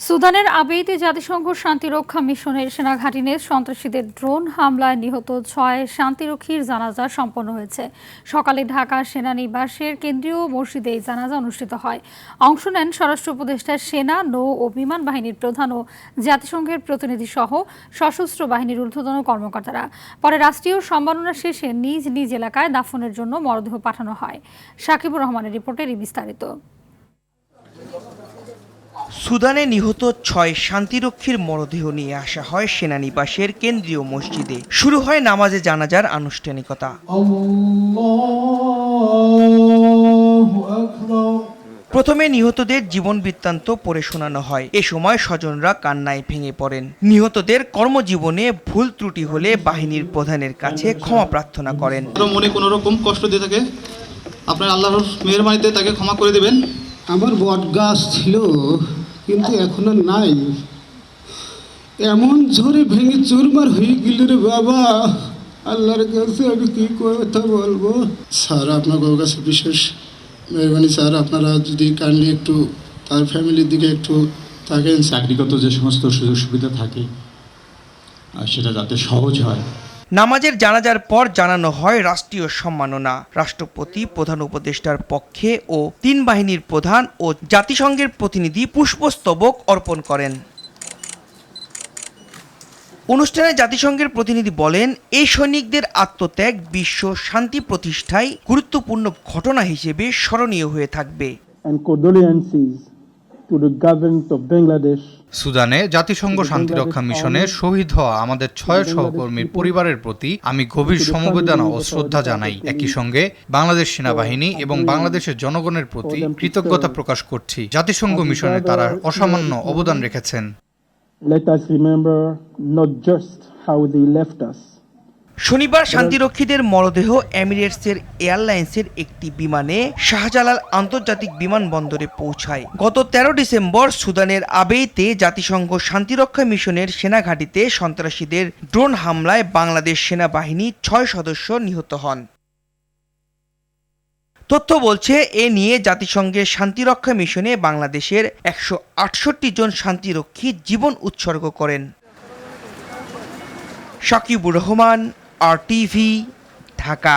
সুদানের আবেইতে জাতিসংঘ শান্তিরক্ষা মিশনের সেনাঘাঁটিতে সন্ত্রাসীদের ড্রোন হামলায় নিহত ৬ শান্তিরক্ষীর জানাজা সম্পন্ন হয়েছে। সকালে ঢাকা সেনানিবাসের কেন্দ্রীয় মসজিদে এই জানাজা অনুষ্ঠিত হয়। অংশ নেন স্বরাষ্ট্র উপদেষ্টা, সেনা, নৌ ও বিমান বাহিনীর প্রধান ও জাতিসংঘের প্রতিনিধি সহ সশস্ত্র বাহিনীর ঊর্ধ্বতন কর্মকর্তারা। পরে রাষ্ট্রীয় সম্মাননা শেষে নিজ নিজ এলাকায় দাফনের জন্য মরদেহ পাঠানো হয়। সাকিবুর রহমানের রিপোর্টে বিস্তারিত। সুদানে নিহত ৬ শান্তিরক্ষীর মরদেহ নিয়ে আসা হয় সেনানিবাসের কেন্দ্রীয় মসজিদে। শুরু হয় নামাজে জানাজার আনুষ্ঠানিকতা। প্রথমে নিহতদের জীবন বৃত্তান্ত পড়ে শোনানো হয়। এ সময় স্বজনরা কান্নায় ভেঙে পড়েন। নিহতদের কর্মজীবনে ভুল ত্রুটি হলে বাহিনীর প্রধানের কাছে ক্ষমা প্রার্থনা করেন। মনে কোনো রকম কষ্ট দিয়ে থাকে, আপনার আল্লাহর মেহেরবানিতে তাকে ক্ষমা করে দেবেন। আমার বট গাছ ছিল, কিন্তু এখন আর নাই। এমন ঝড়ে ভেঙে চুরমার হয়ে গেল রে বাবা, আল্লাহর কাছে আমি কি কথা বলবো। স্যার, আপনার কাছে বিশেষ মেহরবানি স্যার, আপনারা যদি কাইন্ডলি একটু তার ফ্যামিলির দিকে একটু থাকেন। চাকরিগত যে সমস্ত সুযোগ সুবিধা থাকে সেটা যাতে সহজ হয়। নামাজের জানাজার পর জানানো হয় রাষ্ট্রীয় সম্মাননা। রাষ্ট্রপতি, প্রধান উপদেষ্টার পক্ষে ও ৩ বাহিনীর প্রধান ও জাতিসংঘের প্রতিনিধি পুষ্পস্তবক অর্পণ করেন। অনুষ্ঠানে জাতিসংঘের প্রতিনিধি বলেন, এই সৈনিকদের আত্মত্যাগ বিশ্ব শান্তি প্রতিষ্ঠায় গুরুত্বপূর্ণ ঘটনা হিসেবে স্মরণীয় হয়ে থাকবে। সুদানে জাতিসংঘ শান্তিরক্ষা মিশনে শহীদ হওয়া আমাদের ৬ সহকর্মীর পরিবারের প্রতি আমি গভীর সমবেদনা ও শ্রদ্ধা জানাই। একই সঙ্গে বাংলাদেশ সেনাবাহিনী এবং বাংলাদেশের জনগণের প্রতি কৃতজ্ঞতা প্রকাশ করছি। জাতিসংঘ মিশনে তারা অসামান্য অবদান রেখেছেন। শনিবার শান্তিরক্ষীদের মরদেহ এমিরেটসের এয়ারলাইন্সের একটি বিমানে শাহজালাল আন্তর্জাতিক বিমানবন্দরে পৌঁছায়। গত ১৩ ডিসেম্বর সুদানের আবেইতে জাতিসংঘ শান্তিরক্ষা মিশনের সেনাঘাঁটিতে সন্ত্রাসীদের ড্রোন হামলায় বাংলাদেশ সেনাবাহিনী ৬ সদস্য নিহত হন। তথ্য বলছে, এ নিয়ে জাতিসংঘের শান্তিরক্ষা মিশনে বাংলাদেশের ১৬৮ জন শান্তিরক্ষী জীবন উৎসর্গ করেন। সাকিবুর রহমান, RTV, ঢাকা।